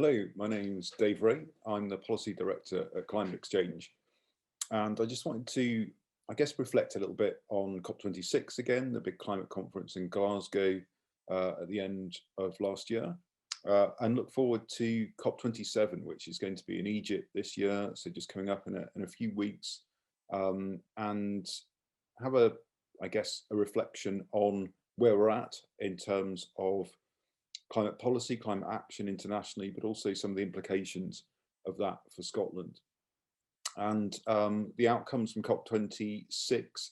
Hello, my name's Dave Reay. I'm the Policy Director at ClimateXChange. And I just wanted to, reflect a little bit on COP26 again, the big climate conference in Glasgow at the end of last year, and look forward to COP27, which is going to be in Egypt this year, so just coming up in a few weeks, and have a reflection on where we're at in terms of climate policy, climate action internationally, but also some of the implications of that for Scotland. And the outcomes from COP26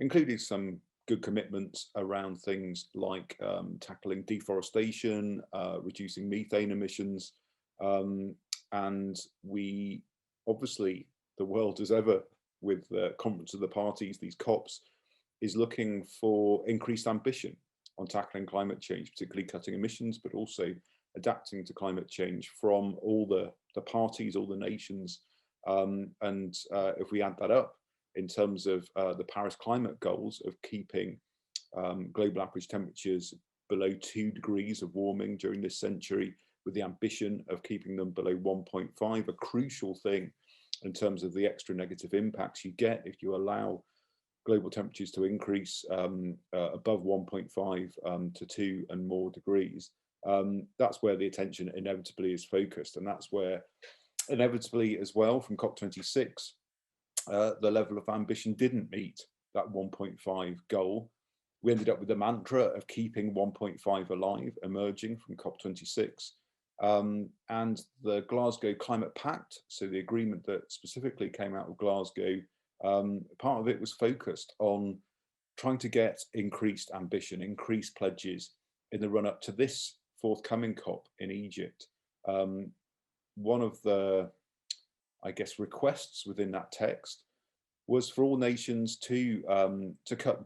included some good commitments around things like tackling deforestation, reducing methane emissions, and we obviously, the world as ever with the Conference of the Parties, these COPs, is looking for increased ambition on tackling climate change, particularly cutting emissions, but also adapting to climate change from all the parties, all the nations. If we add that up in terms of the Paris climate goals of keeping global average temperatures below 2 degrees of warming during this century, with the ambition of keeping them below 1.5, a crucial thing in terms of the extra negative impacts you get if you allow global temperatures to increase above 1.5 to 2 and more degrees. That's where the attention inevitably is focused, and that's where inevitably as well from COP26 the level of ambition didn't meet that 1.5 goal. We ended up with the mantra of keeping 1.5 alive emerging from COP26, and the Glasgow Climate Pact, so the agreement that specifically came out of Glasgow, part of it was focused on trying to get increased ambition, increased pledges in the run-up to this forthcoming COP in Egypt. One of the, requests within that text was for all nations to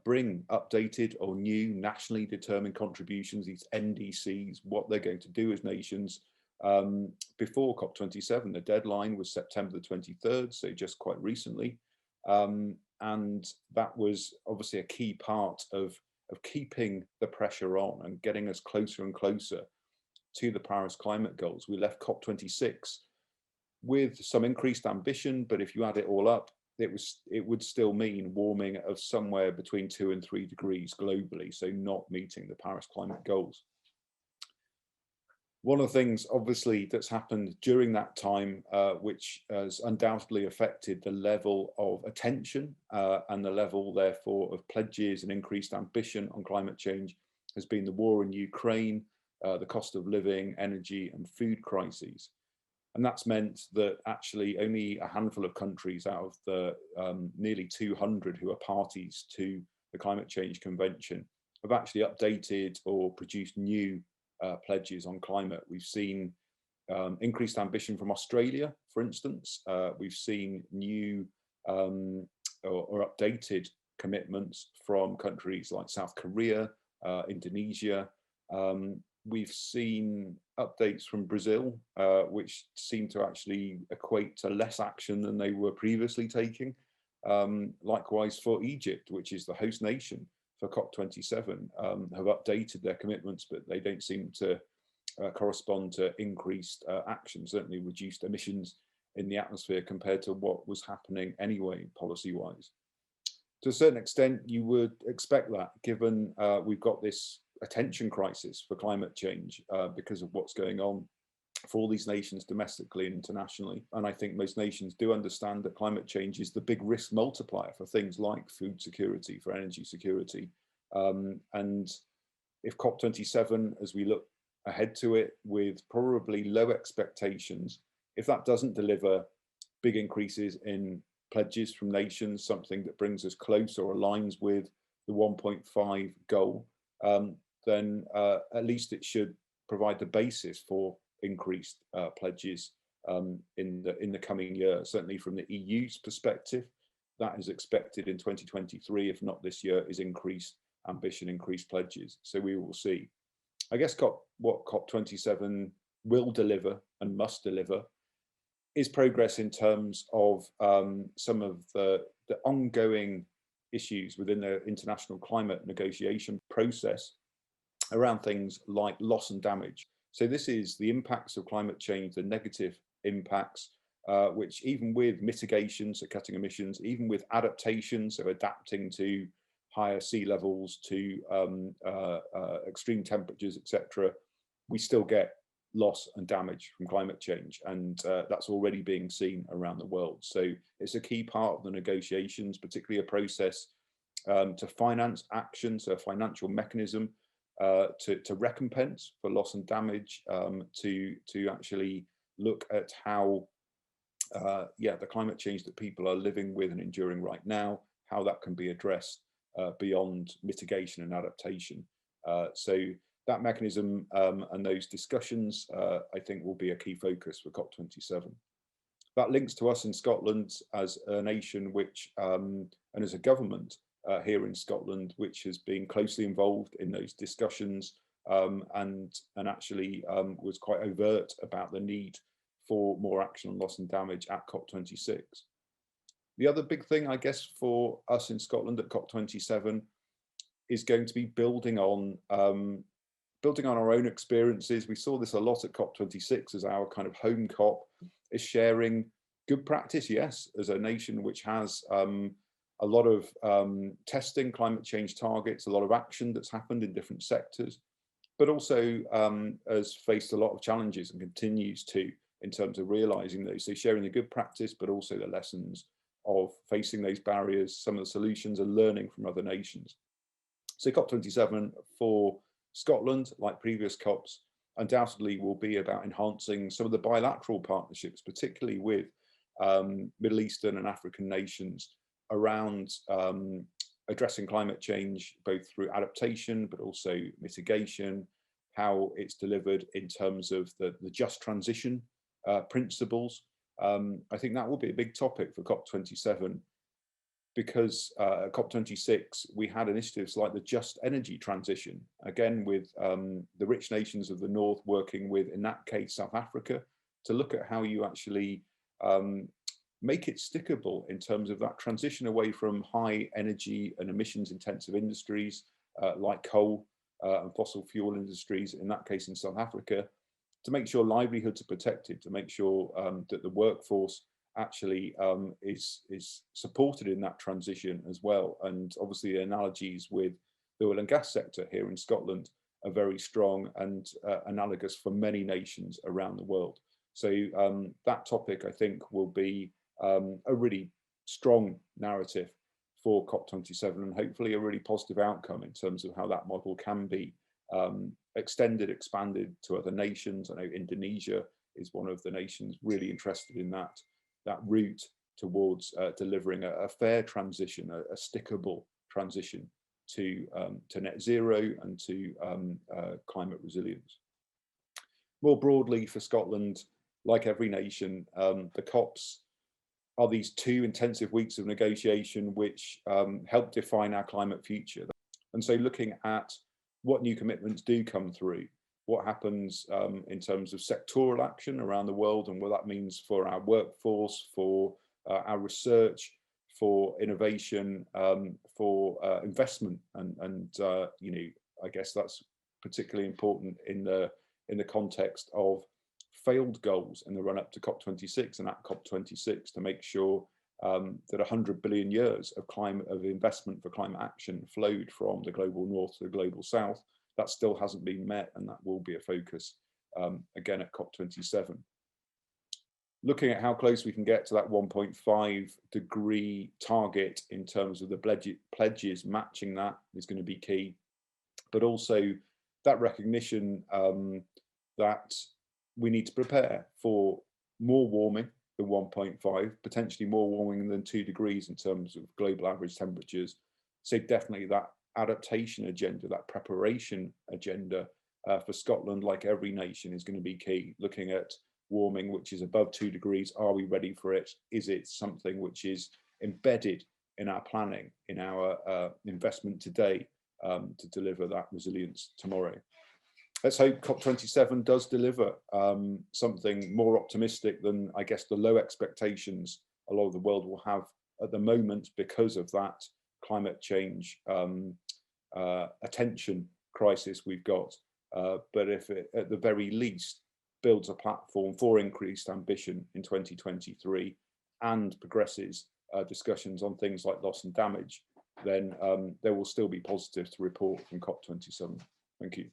bring updated or new nationally determined contributions, these NDCs, what they're going to do as nations before COP27. The deadline was September the 23rd, so just quite recently. And that was obviously a key part of keeping the pressure on and getting us closer and closer to the Paris climate goals. We left COP26 with some increased ambition, but if you add it all up, it would still mean warming of somewhere between 2 and 3 degrees globally, so not meeting the Paris climate goals. One of the things, obviously, that's happened during that time, which has undoubtedly affected the level of attention and the level, therefore, of pledges and increased ambition on climate change, has been the war in Ukraine, the cost of living, energy and food crises. And that's meant that actually only a handful of countries out of the nearly 200 who are parties to the Climate Change Convention have actually updated or produced new pledges on climate. We've seen increased ambition from Australia, for instance. We've seen new or updated commitments from countries like South Korea, Indonesia. We've seen updates from Brazil, which seem to actually equate to less action than they were previously taking. Likewise for Egypt, which is the host nation for COP27, have updated their commitments, but they don't seem to correspond to increased action, certainly reduced emissions in the atmosphere compared to what was happening anyway, policy-wise. To a certain extent, you would expect that, given we've got this attention crisis for climate change because of what's going on for all these nations domestically and internationally. And I think most nations do understand that climate change is the big risk multiplier for things like food security, for energy security. And if COP27, as we look ahead to it with probably low expectations, if that doesn't deliver big increases in pledges from nations, something that brings us close or aligns with the 1.5 goal, then at least it should provide the basis for increased pledges in the coming year. Certainly from the EU's perspective, that is expected in 2023, if not this year, is increased ambition, increased pledges. So we will see. I guess what COP27 will deliver and must deliver is progress in terms of some of the ongoing issues within the international climate negotiation process around things like loss and damage. So this is the impacts of climate change, the negative impacts, which even with mitigation, so cutting emissions, even with adaptation, so adapting to higher sea levels, to extreme temperatures, etc., we still get loss and damage from climate change, and that's already being seen around the world. So it's a key part of the negotiations, particularly a process to finance action, so a financial mechanism to recompense for loss and damage, to actually look at how the climate change that people are living with and enduring right now, how that can be addressed beyond mitigation and adaptation. So that mechanism and those discussions, I think, will be a key focus for COP27. That links to us in Scotland as a nation which, and as a government here in Scotland, which has been closely involved in those discussions and actually was quite overt about the need for more action on loss and damage at COP26. The other big thing, I guess, for us in Scotland at COP27 is going to be building on our own experiences. We saw this a lot at COP26 as our kind of home COP, is sharing good practice, yes, as a nation which has a lot of testing climate change targets, a lot of action that's happened in different sectors, but also has faced a lot of challenges and continues to, in terms of realizing those. So sharing the good practice, but also the lessons of facing those barriers, some of the solutions, and learning from other nations. So COP27 for Scotland, like previous COPs, undoubtedly will be about enhancing some of the bilateral partnerships, particularly with Middle Eastern and African nations, around addressing climate change, both through adaptation, but also mitigation, how it's delivered in terms of the just transition principles. I think that will be a big topic for COP27, because at COP26, we had initiatives like the just energy transition, again, with the rich nations of the North working with, in that case, South Africa, to look at how you actually make it stickable in terms of that transition away from high energy and emissions intensive industries like coal and fossil fuel industries, in that case in South Africa, to make sure livelihoods are protected, to make sure that the workforce actually is supported in that transition as well. And obviously the analogies with the oil and gas sector here in Scotland are very strong and analogous for many nations around the world. So that topic, I think, will be a really strong narrative for COP27, and hopefully a really positive outcome in terms of how that model can be extended, expanded to other nations. I know Indonesia is one of the nations really interested in that route towards delivering a fair transition, a stickable transition to net zero and to climate resilience. More broadly for Scotland, like every nation, the COPs are these 2 intensive weeks of negotiation which help define our climate future. And so looking at what new commitments do come through, what happens in terms of sectoral action around the world, and what that means for our workforce, for our research, for innovation, for investment, and you know, I guess that's particularly important in the context of failed goals in the run up to COP26 and at COP26, to make sure that 100 billion years of investment for climate action flowed from the global north to the global south. That still hasn't been met, and that will be a focus again at COP27. Looking at how close we can get to that 1.5 degree target in terms of the pledges matching that is going to be key, but also that recognition that we need to prepare for more warming than 1.5, potentially more warming than 2 degrees in terms of global average temperatures. So definitely that adaptation agenda, that preparation agenda for Scotland, like every nation, is going to be key. Looking at warming which is above 2 degrees, are we ready for it? Is it something which is embedded in our planning, in our investment today, to deliver that resilience tomorrow? Let's hope COP27 does deliver something more optimistic than, I guess, the low expectations a lot of the world will have at the moment because of that climate change attention crisis we've got. but if it, at the very least, builds a platform for increased ambition in 2023 and progresses discussions on things like loss and damage, then there will still be positives to report from COP27. Thank you.